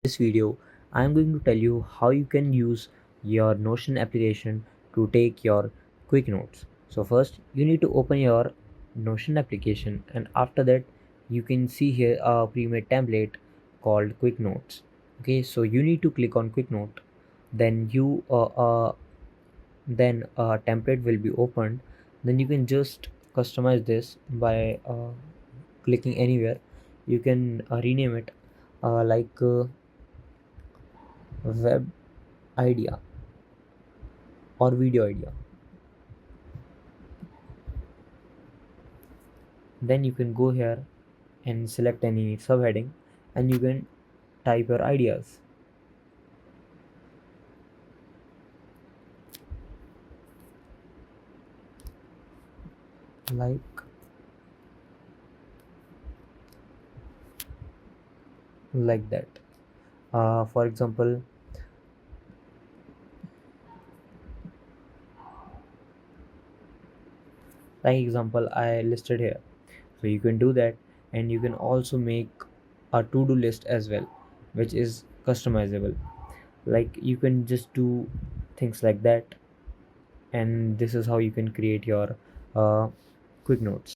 This video, I am going to tell you how you can use your Notion application to take your quick notes. So first, you need to open your Notion application, and after that, you can see here a pre-made template called quick notes. Okay, so you need to click on quick note, then then a template will be opened. Then you can just customize this by clicking anywhere. You can rename it web idea or video idea. Then you can go here and select any subheading, and you can type your ideas like that. For example, I listed here. So you can do that, and you can also make a to-do list as well, which is customizable. Like you can just do things like that, and this is how you can create your uh, quick notes.